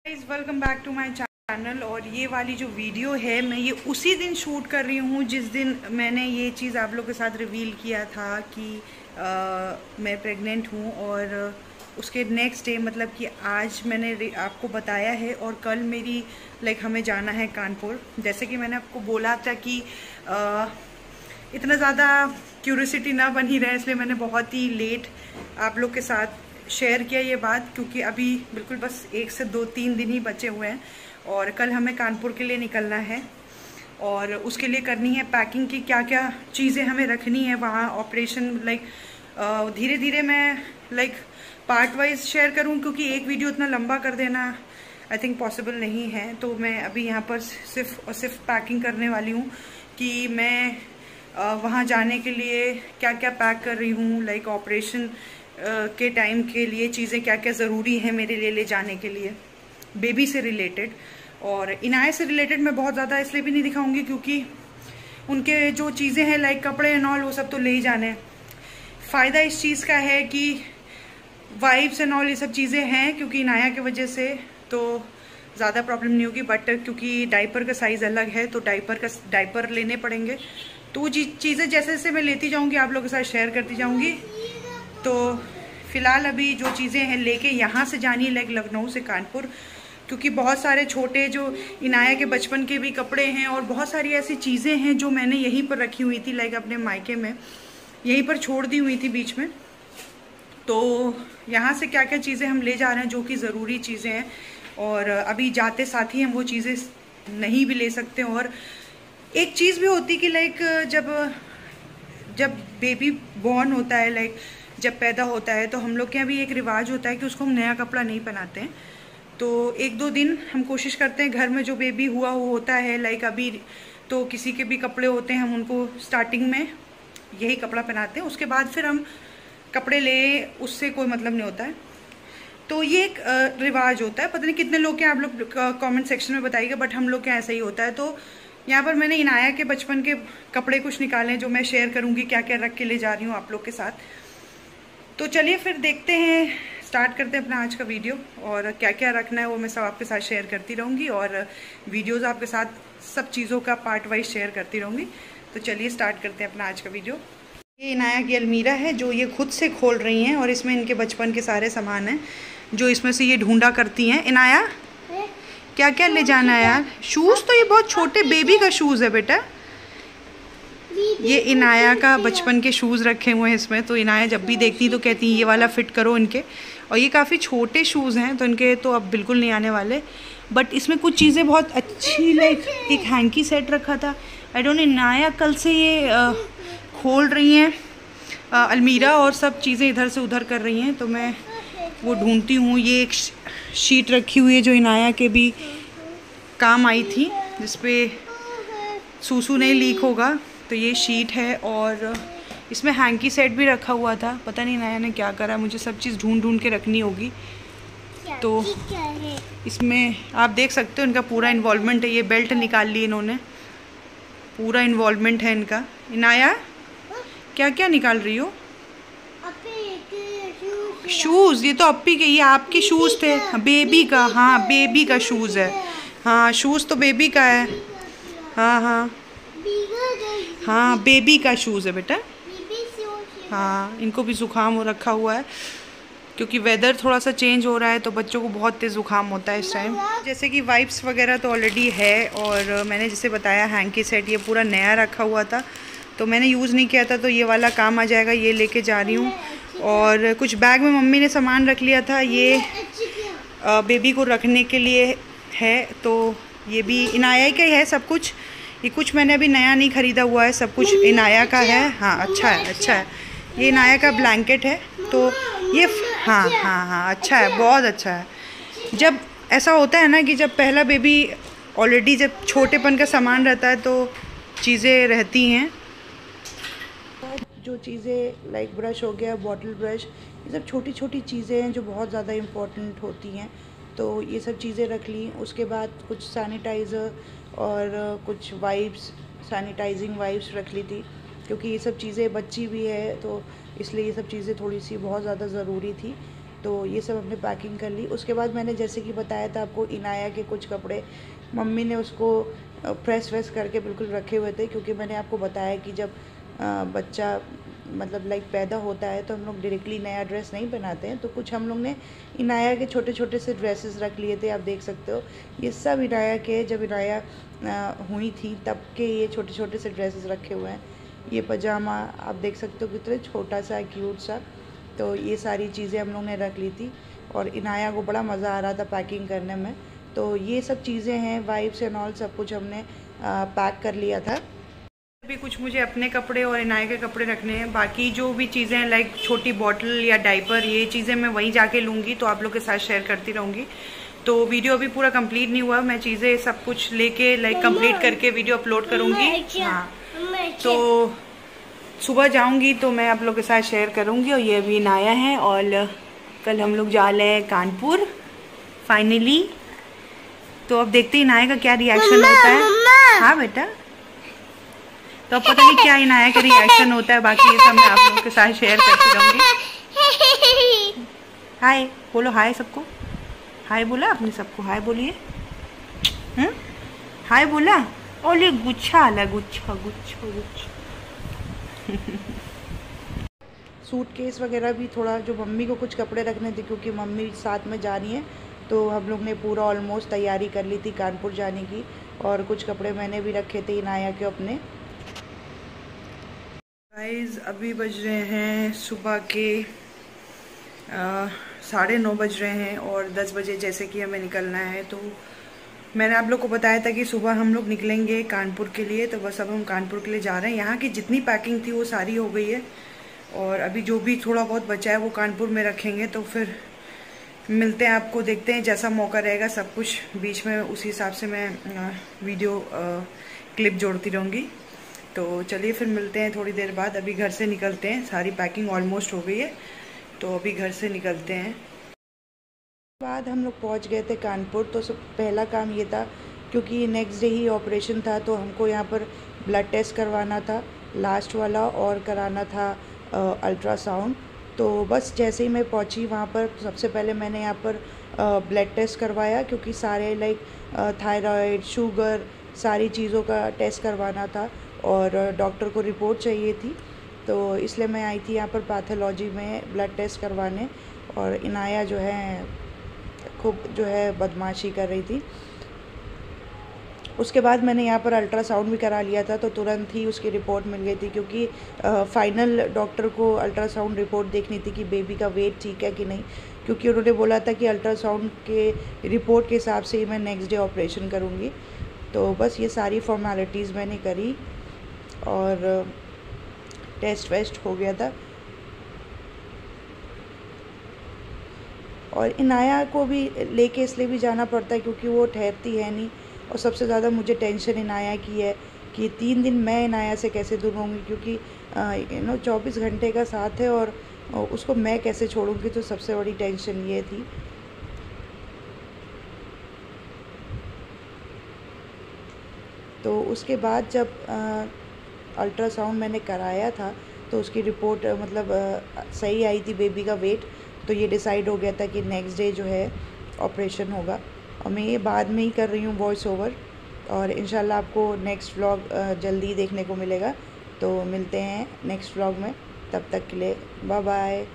Welcome back to my channel. और ये वाली जो वीडियो है मैं ये उसी दिन शूट कर रही हूँ जिस दिन मैंने ये चीज़ आप लोगों के साथ रिवील किया था कि मैं प्रेग्नेंट हूँ। और उसके नेक्स्ट डे मतलब कि आज मैंने आपको बताया है। और कल मेरी हमें जाना है कानपुर। जैसे कि मैंने आपको बोला था कि इतना ज़्यादा क्यूरियोसिटी ना बनी रहे, इसलिए मैंने बहुत ही लेट आप लोग के साथ शेयर किया ये बात, क्योंकि अभी बिल्कुल बस 1 से 2-3 दिन ही बचे हुए हैं और कल हमें कानपुर के लिए निकलना है। और उसके लिए करनी है पैकिंग की, क्या क्या चीज़ें हमें रखनी है वहाँ। ऑपरेशन धीरे धीरे मैं पार्ट वाइज शेयर करूँ, क्योंकि एक वीडियो इतना लंबा कर देना आई थिंक पॉसिबल नहीं है। तो मैं अभी यहाँ पर सिर्फ और सिर्फ पैकिंग करने वाली हूँ कि मैं वहाँ जाने के लिए क्या क्या पैक कर रही हूँ। ऑपरेशन के टाइम के लिए चीज़ें क्या क्या ज़रूरी हैं मेरे लिए ले जाने के लिए, बेबी से रिलेटेड। और इनाया से रिलेटेड मैं बहुत ज़्यादा इसलिए भी नहीं दिखाऊंगी क्योंकि उनके जो चीज़ें हैं कपड़े एंड ऑल वो सब तो ले ही जाने हैं। फ़ायदा इस चीज़ का है कि वाइप्स एंड ऑल ये सब चीज़ें हैं, क्योंकि इनाया की वजह से तो ज़्यादा प्रॉब्लम नहीं होगी। बट क्योंकि डाइपर का साइज़ अलग है तो डाइपर लेने पड़ेंगे। तो वो चीज़ें जैसे जैसे मैं लेती जाऊँगी आप लोगों के साथ शेयर करती जाऊँगी। तो फिलहाल अभी जो चीज़ें हैं लेके यहाँ से जानी है लखनऊ से कानपुर, क्योंकि बहुत सारे छोटे जो इनाया के बचपन के भी कपड़े हैं और बहुत सारी ऐसी चीज़ें हैं जो मैंने यहीं पर रखी हुई थी अपने मायके में यहीं पर छोड़ दी हुई थी बीच में। तो यहाँ से क्या क्या चीज़ें हम ले जा रहे हैं जो कि ज़रूरी चीज़ें हैं, और अभी जाते साथ ही हम वो चीज़ें नहीं भी ले सकते। और एक चीज़ भी होती कि जब बेबी बॉर्न होता है, जब पैदा होता है तो हम लोग के यहाँ भी एक रिवाज होता है कि उसको हम नया कपड़ा नहीं पहनाते हैं। तो 1-2 दिन हम कोशिश करते हैं घर में जो बेबी हुआ वो होता है अभी तो किसी के भी कपड़े होते हैं हम उनको स्टार्टिंग में यही कपड़ा पहनाते हैं, उसके बाद फिर हम कपड़े ले उससे कोई मतलब नहीं होता है। तो ये एक रिवाज होता है, पता नहीं कितने लोग के आप लोग कमेंट सेक्शन में बताइएगा, बट हम लोग के यहाँ ऐसा ही होता है। तो यहाँ पर मैंने इनाया के बचपन के कपड़े कुछ निकाले हैं जो मैं शेयर करूँगी क्या क्या रख के ले जा रही हूँ आप लोग के साथ। तो चलिए फिर देखते हैं, स्टार्ट करते हैं अपना आज का वीडियो। और क्या क्या रखना है वो मैं सब आपके साथ शेयर करती रहूँगी और वीडियोस आपके साथ सब चीज़ों का पार्ट वाइज शेयर करती रहूँगी। तो चलिए स्टार्ट करते हैं अपना आज का वीडियो। ये इनाया की अलमीरा है जो ये खुद से खोल रही हैं और इसमें इनके बचपन के सारे सामान हैं जो इसमें से ये ढूंढा करती हैं। इनाया क्या क्या ले जाना है यार? शूज़ तो ये बहुत छोटे बेबी का शूज़ है बेटा। ये इनाया का बचपन के शूज़ रखे हुए हैं इसमें। तो इनाया जब भी देखती तो कहती ये वाला फिट करो इनके, और ये काफ़ी छोटे शूज़ हैं तो इनके तो अब बिल्कुल नहीं आने वाले। बट इसमें कुछ चीज़ें बहुत अच्छी एक हैंकी सेट रखा था। आई डोंट नो, इनाया कल से ये खोल रही हैं अलमीरा और सब चीज़ें इधर से उधर कर रही हैं। तो मैं वो ढूंढती हूँ। ये एक शीट रखी हुई है जो इनाया के भी काम आई थी, जिसपे सूसू नहीं लीक होगा। तो ये शीट है और इसमें हैंकी सेट भी रखा हुआ था। पता नहीं इनाया ने क्या करा, मुझे सब चीज़ ढूंढ के रखनी होगी। तो इसमें आप देख सकते हो इनका पूरा इन्वॉल्वमेंट है। ये बेल्ट निकाल ली इन्होंने, पूरा इन्वॉल्वमेंट है इनका। इनाया क्या क्या निकाल रही हो? शूज़, ये तो अप्पी के, ये आपके शूज़ थे बेबी का। हाँ बेबी का शूज़ है। हाँ शूज़ तो बेबी का है। हाँ हाँ हाँ बेबी का शूज़ है बेटा। हाँ इनको भी ज़ुकाम हो रखा हुआ है क्योंकि वेदर थोड़ा सा चेंज हो रहा है तो बच्चों को बहुत तेज़ ज़ुकाम होता है इस टाइम। जैसे कि वाइप्स वगैरह तो ऑलरेडी है, और मैंने जैसे बताया हैंकी सेट ये पूरा नया रखा हुआ था तो मैंने यूज़ नहीं किया था, तो ये वाला काम आ जाएगा, ये लेके जा रही हूँ। और कुछ बैग में मम्मी ने सामान रख लिया था, ये बेबी को रखने के लिए है। तो ये भी इनाया का ही है सब कुछ। ये कुछ मैंने अभी नया नहीं ख़रीदा हुआ है, सब कुछ इनाया का है। हाँ अच्छा है, अच्छा है। ये इनाया का ब्लैंकेट है। तो ये हाँ हाँ हाँ अच्छा है, बहुत अच्छा है। जब ऐसा होता है ना कि जब पहला बेबी ऑलरेडी जब छोटेपन का सामान रहता है तो चीज़ें रहती हैं। जो चीज़ें ब्रश हो गया, बॉटल ब्रश, ये सब छोटी छोटी चीज़ें हैं जो बहुत ज़्यादा इम्पोर्टेंट होती हैं। तो ये सब चीज़ें रख ली। उसके बाद कुछ सैनिटाइज़र और कुछ वाइप्स, सैनिटाइजिंग वाइप्स रख ली थी, क्योंकि ये सब चीज़ें बच्ची भी है तो इसलिए ये सब चीज़ें थोड़ी सी बहुत ज़्यादा ज़रूरी थी। तो ये सब हमने पैकिंग कर ली। उसके बाद मैंने जैसे कि बताया था आपको, इनाया के कुछ कपड़े मम्मी ने उसको प्रेस व्रेस करके बिल्कुल रखे हुए थे, क्योंकि मैंने आपको बताया कि जब बच्चा मतलब लाइक पैदा होता है तो हम लोग डायरेक्टली नया ड्रेस नहीं पहनाते हैं। तो कुछ हम लोग ने इनाया के छोटे छोटे से ड्रेसेस रख लिए थे। आप देख सकते हो ये सब इनाया के, जब इनाया हुई थी तब के ये छोटे छोटे से ड्रेसेस रखे हुए हैं। ये पजामा आप देख सकते हो कितने छोटा सा क्यूट सा। तो ये सारी चीज़ें हम लोग ने रख ली थी और इनाया को बड़ा मज़ा आ रहा था पैकिंग करने में। तो ये सब चीज़ें हैं, वाइप्स एंड ऑल सब कुछ हमने पैक कर लिया था। अभी कुछ मुझे अपने कपड़े और इनाया के कपड़े रखने हैं। बाकी जो भी चीज़ें हैं लाइक छोटी बॉटल या डाइपर, ये चीज़ें मैं वहीं जाके लूँगी, तो आप लोग के साथ शेयर करती रहूँगी। तो वीडियो अभी पूरा कंप्लीट नहीं हुआ, मैं चीज़ें सब कुछ लेके लाइक कंप्लीट करके वीडियो अपलोड करूँगी। हाँ, तो सुबह जाऊँगी तो मैं आप लोग के साथ शेयर करूँगी। और ये अभी इनाया है और कल हम लोग जा रहे हैं कानपुर फाइनली। तो अब देखते हैं इनाया का क्या रिएक्शन होता है। हाँ बेटा, तो अब पता नहीं क्या इनाया का रिएक्शन होता है। बाकी ये सब मैं आप लोगों के साथ शेयर करती रहूँगी। हाय बोलो, हाय सबको, हाय बोला आपने सबको, हाय बोलिए। हाय बोला। ओले गुच्छा आला, गुच्छा गुच्छा गुच्छा। सूटकेस वगैरह भी थोड़ा, जो मम्मी को कुछ कपड़े रखने थे क्योंकि मम्मी साथ में जा रही हैं, तो हम लोग ने पूरा ऑलमोस्ट तैयारी कर ली थी कानपुर जाने की। और कुछ कपड़े मैंने भी रखे थे इनाया के अपने। गाइस अभी बज रहे हैं सुबह के 9:30 बज रहे हैं और 10 बजे जैसे कि हमें निकलना है। तो मैंने आप लोग को बताया था कि सुबह हम लोग निकलेंगे कानपुर के लिए। तो बस अब हम कानपुर के लिए जा रहे हैं। यहाँ की जितनी पैकिंग थी वो सारी हो गई है और अभी जो भी थोड़ा बहुत बचा है वो कानपुर में रखेंगे। तो फिर मिलते हैं आपको, देखते हैं जैसा मौका रहेगा सब कुछ बीच में, उसी हिसाब से मैं वीडियो क्लिप जोड़ती रहूँगी। तो चलिए फिर मिलते हैं थोड़ी देर बाद। अभी घर से निकलते हैं, सारी पैकिंग ऑलमोस्ट हो गई है, तो अभी घर से निकलते हैं। बाद हम लोग पहुंच गए थे कानपुर। तो सब पहला काम ये था, क्योंकि नेक्स्ट डे ही ऑपरेशन था, तो हमको यहाँ पर ब्लड टेस्ट करवाना था लास्ट वाला, और कराना था अल्ट्रासाउंड। तो बस जैसे ही मैं पहुँची वहाँ पर, सबसे पहले मैंने यहाँ पर ब्लड टेस्ट करवाया, क्योंकि सारे लाइक थायराइड, शुगर, सारी चीज़ों का टेस्ट करवाना था और डॉक्टर को रिपोर्ट चाहिए थी। तो इसलिए मैं आई थी यहाँ पर पैथोलॉजी में ब्लड टेस्ट करवाने। और इनाया जो है खूब जो है बदमाशी कर रही थी। उसके बाद मैंने यहाँ पर अल्ट्रासाउंड भी करा लिया था, तो तुरंत ही उसकी रिपोर्ट मिल गई थी, क्योंकि फाइनल डॉक्टर को अल्ट्रासाउंड रिपोर्ट देखनी थी कि बेबी का वेट ठीक है कि नहीं, क्योंकि उन्होंने बोला था कि अल्ट्रासाउंड के रिपोर्ट के हिसाब से ही मैं नेक्स्ट डे ऑपरेशन करूँगी। तो बस ये सारी फॉर्मेलिटीज़ मैंने करी और टेस्ट वेस्ट हो गया था। और इनाया को भी लेके इसलिए भी जाना पड़ता है क्योंकि वो ठहरती है नहीं, और सबसे ज़्यादा मुझे टेंशन इनाया की है कि 3 दिन मैं इनाया से कैसे दूर होंगी, क्योंकि 24 घंटे का साथ है और उसको मैं कैसे छोड़ूंगी। तो सबसे बड़ी टेंशन ये थी। तो उसके बाद जब अल्ट्रासाउंड मैंने कराया था तो उसकी रिपोर्ट मतलब सही आई थी बेबी का वेट। तो ये डिसाइड हो गया था कि नेक्स्ट डे जो है ऑपरेशन होगा। और मैं ये बाद में ही कर रही हूँ वॉइस ओवर, और इंशाल्लाह आपको नेक्स्ट व्लॉग जल्दी देखने को मिलेगा। तो मिलते हैं नेक्स्ट व्लॉग में, तब तक के लिए बाय बाय।